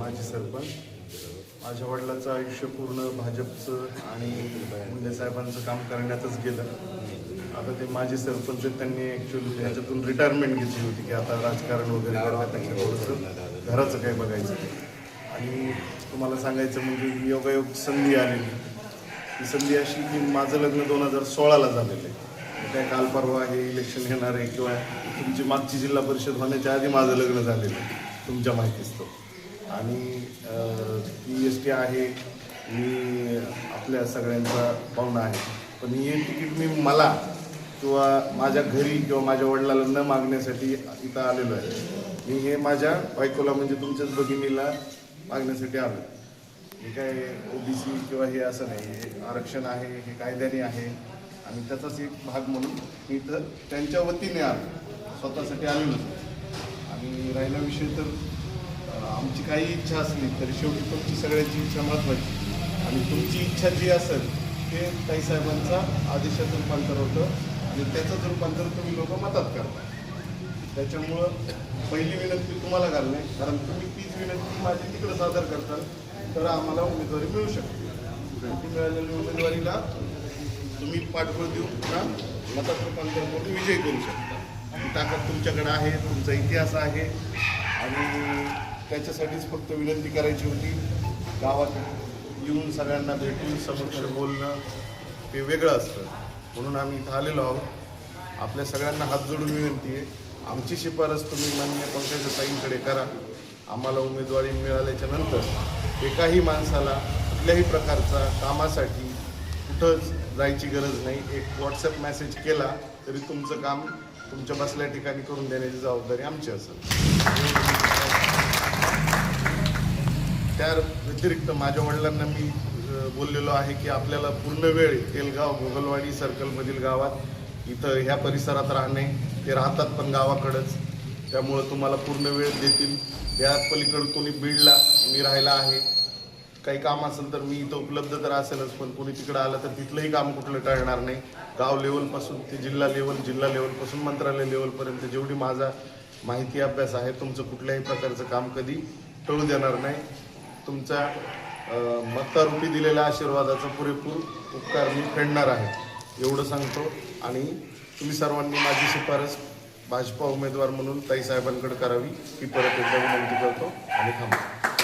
माजी सरपंच. माझ्या वडिलांचं आयुष्य पूर्ण भाजपचं आणि मुंडे साहेबांचं काम करण्यातच गेलं. आता ते माजी सरपंच आहेत, त्यांनी ॲक्च्युली त्याच्यातून रिटायरमेंट घेतली होती की आता राजकारण वगैरे करण्यापेक्षा थोडंसं घराचं काही बघायचं. आणि तुम्हाला सांगायचं म्हणजे योगायोग संधी आलेली. ही संधी अशी की माझं लग्न 2016ला झालेलं आहे. काय काल परवा हे इलेक्शन येणार आहे किंवा तुमची मागची जिल्हा परिषद होण्याच्या आधी माझं लग्न झालेलं आहे, तुमच्या माहितीच तो. आणि PST आहे, मी आपल्या सगळ्यांचा पाहुणा आहे. पण हे तिकीट मी मला किंवा माझ्या घरी किंवा माझ्या वडिलांना न मागण्यासाठी इथं आलेलो आहे. मी हे माझ्या बायकोला म्हणजे तुमच्याच भगिनीला मागण्यासाठी आलो. हे काय OBC किंवा हे असं नाही, हे आरक्षण आहे, हे कायद्याने आहे आणि त्याचाच एक भाग म्हणून मी इथं त्यांच्या वतीने आलो, स्वतःसाठी आलेलो. आणि राहिला विषय तर आमची काही इच्छा असली तरी शेवटी तुमची सगळ्यांची इच्छा महत्त्वाची. आणि तुमची इच्छा जी असेल ते ताईसाहेबांचा आदेशात रूपांतर होतं आणि त्याचंच रूपांतर तुम्ही लोक मतात करता. त्याच्यामुळं पहिली विनंती तुम्हाला घालणे, कारण तुम्ही तीच विनंती माझी तिकडं सादर करताल तर आम्हाला उमेदवारी मिळू शकते. ती मिळालेल्या उमेदवारीला तुम्ही पाठबळ देऊन का मतात रूपांतर करून विजय करू शकता. ही ताकद तुमच्याकडे आहे, तुमचा इतिहास आहे आणि त्याच्यासाठीच फक्त विनंती करायची होती. गावात येऊन सगळ्यांना भेटून समक्ष बोलणं हे वेगळं असतं, म्हणून आम्ही इथं आलेलो आहोत. आपल्या सगळ्यांना हात जोडून विनंती आहे, आमची शिफारस तुम्ही माननीय पंकजाताईंकडे करा. आम्हाला उमेदवारी मिळाल्याच्या नंतर एकाही माणसाला कुठल्याही प्रकारचा कामासाठी कुठंच जायची गरज नाही. एक WhatsApp मेसेज केला तरी तुमचं काम तुमच्या बसल्या ठिकाणी करून देण्याची जबाबदारी आमची असेल. त्या व्यतिरिक्त माझ्या वडिलांना मी बोललेलो आहे की आपल्याला पूर्ण वेळ तेलगाव भोगलवाडी सर्कलमधील गावात इथं ह्या परिसरात राहणे, ते राहतात पण गावाकडंच, त्यामुळं तुम्हाला पूर्ण वेळ देतील. या पलीकडं कोणी बीडला मी राहिला आहे, काही काम असेल तर मी इथं उपलब्ध तर असेलच, पण कोणी तिकडं आलं तर तिथलंही काम कुठलं टळणार नाही. गाव लेवलपासून ते जिल्हा लेवलपासून मंत्रालय लेवलपर्यंत जेवढी माझा माहिती अभ्यास आहे, तुमचं कुठल्याही प्रकारचं काम कधी टळू देणार नाही. तुमच्या मतारूपी दिलेल्या आशीर्वादाचा पुरेपूर उपकार मी फेडणार आहे, एवढं सांगतो. आणि तुम्ही सर्वांनी माझी शिफारस भाजपा उमेदवार म्हणून ताईसाहेबांकडे करावी ही परत एकदा विनंती करतो आणि थांबतो.